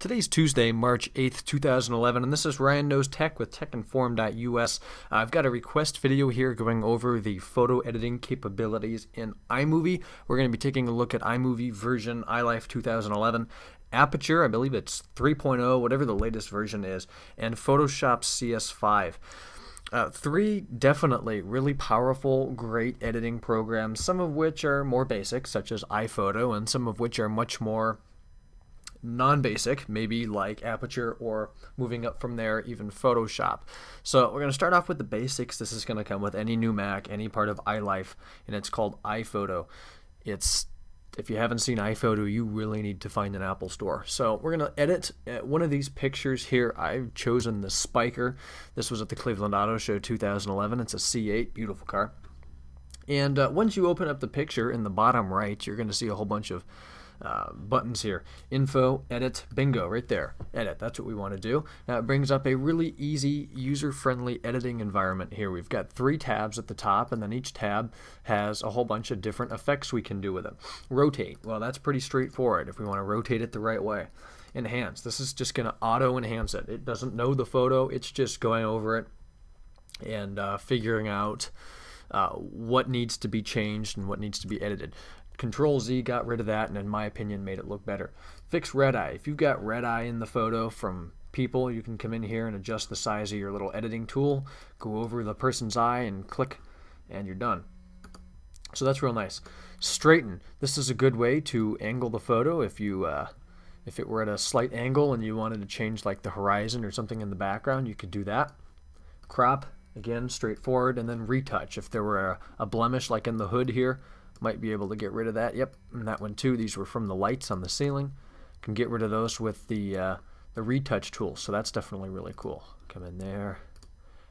Today's Tuesday, March 8th, 2011, and this is Ryan Knows Tech with techinform.us. I've got a request video here going over the photo editing capabilities in iMovie. We're going to be taking a look at iMovie version iLife 2011, Aperture, I believe it's 3.0, whatever the latest version is, and Photoshop CS5. Three definitely really powerful, great editing programs, some of which are more basic, such as iPhoto, and some of which are much more non-basic, maybe like Aperture, or moving up from there, even Photoshop. So we're going to start off with the basics. This is going to come with any new Mac, any part of iLife, and it's called iPhoto. If you haven't seen iPhoto, you really need to find an Apple store. So we're going to edit one of these pictures here. I've chosen the Spiker. This was at the Cleveland Auto Show 2011. It's a C8, beautiful car. And once you open up the picture in the bottom right, you're going to see a whole bunch of buttons here. Info, edit, bingo, right there. Edit, that's what we want to do. Now it brings up a really easy, user-friendly editing environment here. We've got 3 tabs at the top, and then each tab has a whole bunch of different effects we can do with it. Rotate, well, that's pretty straightforward if we want to rotate it the right way. Enhance, this is just going to auto-enhance it. It doesn't know the photo, it's just going over it and figuring out what needs to be changed and what needs to be edited. Control Z got rid of that, and in my opinion made it look better. Fix red eye. If you've got red eye in the photo from people, you can come in here and adjust the size of your little editing tool, go over the person's eye and click, and you're done. So that's real nice. Straighten. This is a good way to angle the photo if it were at a slight angle and you wanted to change like the horizon or something in the background, you could do that. Crop, again, straightforward. And then retouch. If there were a blemish like in the hood here, might be able to get rid of that. Yep, and that one too. These were from the lights on the ceiling. Can get rid of those with the retouch tool, so that's definitely really cool. Come in there.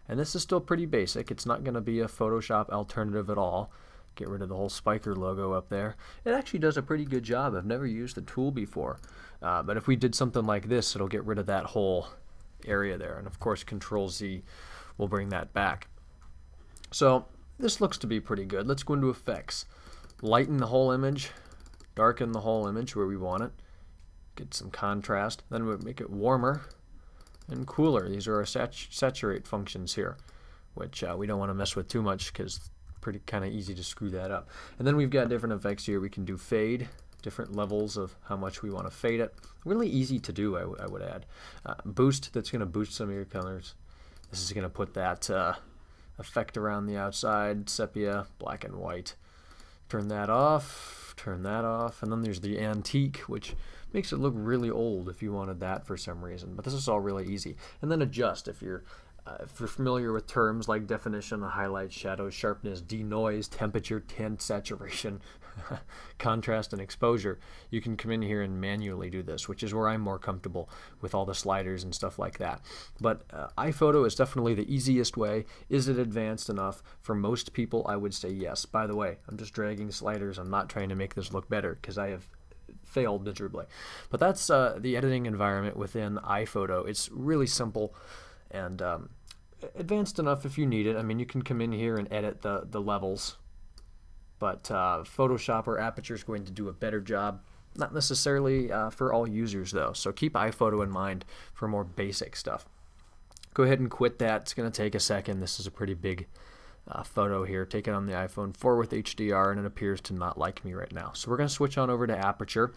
And this is still pretty basic. It's not going to be a Photoshop alternative at all. Get rid of the whole Spiker logo up there. It actually does a pretty good job. I've never used the tool before. But if we did something like this, it'll get rid of that whole area there. And of course, Control Z will bring that back. So this looks to be pretty good. Let's go into Effects. Lighten the whole image, darken the whole image where we want it, get some contrast, then we'll make it warmer and cooler. These are our saturate functions here, which we don't want to mess with too much because it's pretty kind of easy to screw that up. And then we've got different effects here. We can do fade, different levels of how much we want to fade it. Really easy to do, I would add. Boost, that's going to boost some of your colors. This is going to put that effect around the outside, sepia, black and white. Turn that off, and then there's the antique, which makes it look really old if you wanted that for some reason. But this is all really easy. And then adjust if you're familiar with terms like definition, highlight, shadow, sharpness, denoise, temperature, tint, saturation, contrast, and exposure. You can come in here and manually do this, which is where I'm more comfortable with all the sliders and stuff like that. But iPhoto is definitely the easiest way. Is it advanced enough? For most people, I would say yes. By the way, I'm just dragging sliders. I'm not trying to make this look better because I have failed miserably. But that's the editing environment within iPhoto. It's really simple and advanced enough if you need it. I mean, you can come in here and edit the levels, but Photoshop or Aperture is going to do a better job. Not necessarily for all users though, so keep iPhoto in mind for more basic stuff. Go ahead and quit that. It's going to take a second. This is a pretty big photo here. Take it on the iPhone 4 with HDR, and it appears to not like me right now. So we're going to switch on over to Aperture.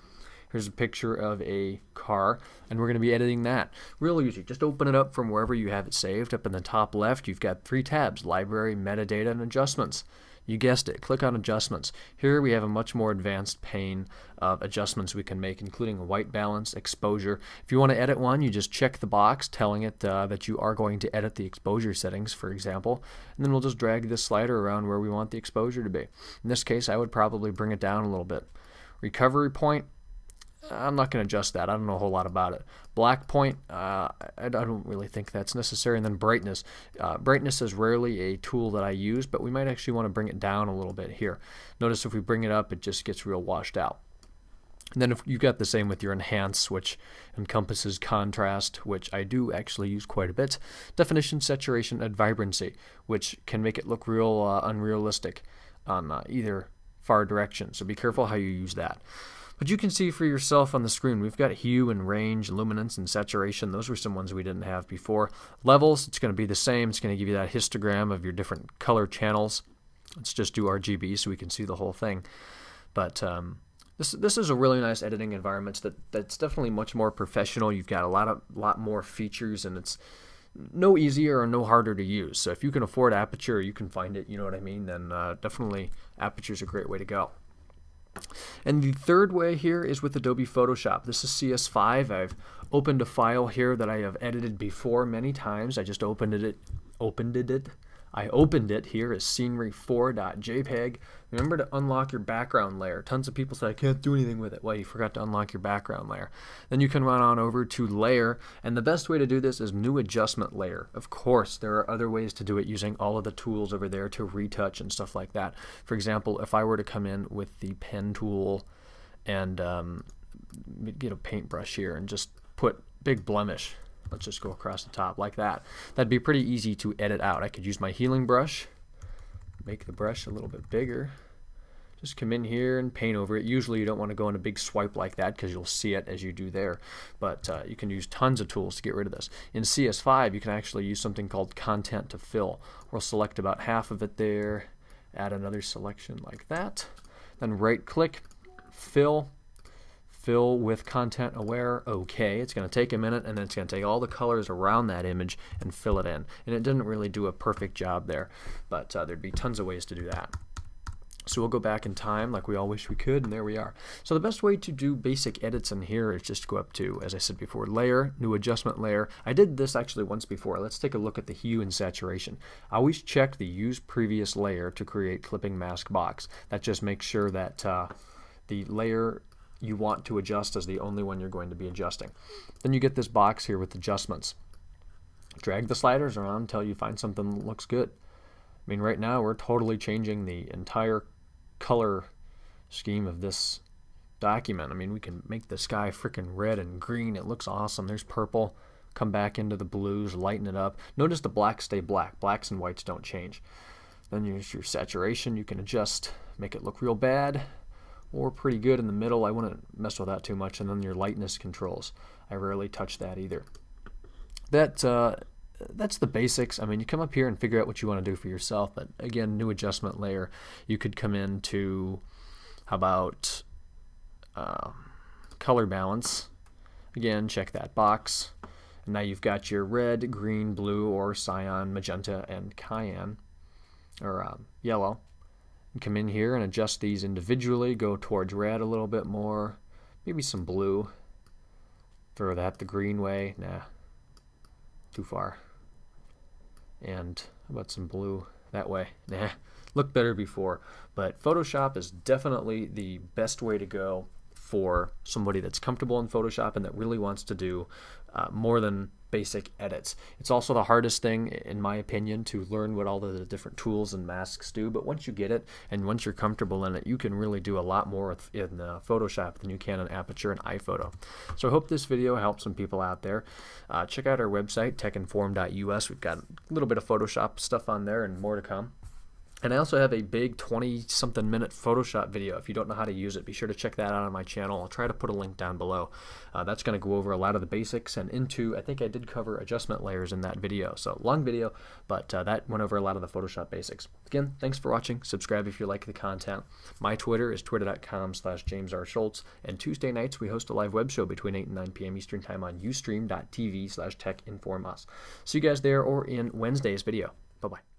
Here's a picture of a car, and we're going to be editing that. Real easy. Just open it up from wherever you have it saved. Up in the top left, you've got 3 tabs: Library, Metadata, and Adjustments. You guessed it. Click on Adjustments. Here we have a much more advanced pane of adjustments we can make, including white balance, exposure. If you want to edit one, you just check the box telling it that you are going to edit the exposure settings, for example, and then we'll just drag this slider around where we want the exposure to be. In this case, I would probably bring it down a little bit. Recovery point, I'm not going to adjust that. I don't know a whole lot about it. Black point, I don't really think that's necessary. And then brightness. Brightness is rarely a tool that I use, but we might actually want to bring it down a little bit here. Notice if we bring it up, it just gets real washed out. And then if you've got the same with your enhance, which encompasses contrast, which I do actually use quite a bit. Definition, saturation, and vibrancy, which can make it look real unrealistic on either far direction. So be careful how you use that. But you can see for yourself on the screen, we've got hue and range, luminance and saturation. Those were some ones we didn't have before. Levels, it's going to be the same. It's going to give you that histogram of your different color channels. Let's just do RGB so we can see the whole thing. But this is a really nice editing environment that's definitely much more professional. You've got a lot more features, and it's no easier or no harder to use. So if you can afford Aperture, you can find it, you know what I mean, then definitely Aperture is a great way to go. And the third way here is with Adobe Photoshop. This is CS5. I've opened a file here that I have edited before many times. I just opened it here as scenery4.jpg. Remember to unlock your background layer. Tons of people say, I can't do anything with it. Well, you forgot to unlock your background layer. Then you can run on over to layer, and the best way to do this is new adjustment layer. Of course, there are other ways to do it using all of the tools over there to retouch and stuff like that. For example, if I were to come in with the pen tool and get a paintbrush here and just put big blemish, let's just go across the top like that. That'd be pretty easy to edit out. I could use my healing brush, make the brush a little bit bigger, just come in here and paint over it. Usually you don't want to go in a big swipe like that because you'll see it as you do there, but you can use tons of tools to get rid of this. In CS5 you can actually use something called content to fill. We'll select about half of it there, add another selection like that, then right click, fill with content aware. Okay, it's going to take a minute, and then it's going to take all the colors around that image and fill it in. And it didn't really do a perfect job there, but there'd be tons of ways to do that. So we'll go back in time like we all wish we could, and there we are. So the best way to do basic edits in here is just go up to, as I said before, layer, new adjustment layer. I did this actually once before. Let's take a look at the hue and saturation. I always check the use previous layer to create clipping mask box. That just makes sure that the layer you want to adjust as the only one you're going to be adjusting. Then you get this box here with adjustments. Drag the sliders around until you find something that looks good. I mean, right now we're totally changing the entire color scheme of this document. I mean, we can make the sky freaking red and green. It looks awesome. There's purple. Come back into the blues, lighten it up. Notice the blacks stay black. Blacks and whites don't change. Then use your saturation. You can adjust, make it look real bad or pretty good in the middle. I wouldn't mess with that too much. And then your lightness controls. I rarely touch that either. That's the basics. I mean, you come up here and figure out what you want to do for yourself. But again, new adjustment layer. You could come into, how about color balance. Again, check that box. And now you've got your red, green, blue, or cyan, magenta, and cayenne, or yellow. Come in here and adjust these individually. Go towards red a little bit more, maybe some blue. Throw that the green way. Nah, too far. And how about some blue that way? Nah, looked better before. But Photoshop is definitely the best way to go for somebody that's comfortable in Photoshop and that really wants to do more than basic edits. It's also the hardest thing, in my opinion, to learn what all the different tools and masks do. But once you get it and once you're comfortable in it, you can really do a lot more in Photoshop than you can in Aperture and iPhoto. So I hope this video helps some people out there. Check out our website, techinform.us. We've got a little bit of Photoshop stuff on there and more to come. And I also have a big 20-something minute Photoshop video. If you don't know how to use it, be sure to check that out on my channel. I'll try to put a link down below. That's going to go over a lot of the basics and into, I think I did cover adjustment layers in that video. So long video, but that went over a lot of the Photoshop basics. Again, thanks for watching. Subscribe if you like the content. My Twitter is twitter.com/JamesRSchultz. And Tuesday nights we host a live web show between 8 and 9 p.m. Eastern Time on ustream.tv/techinformus. See you guys there or in Wednesday's video. Bye-bye.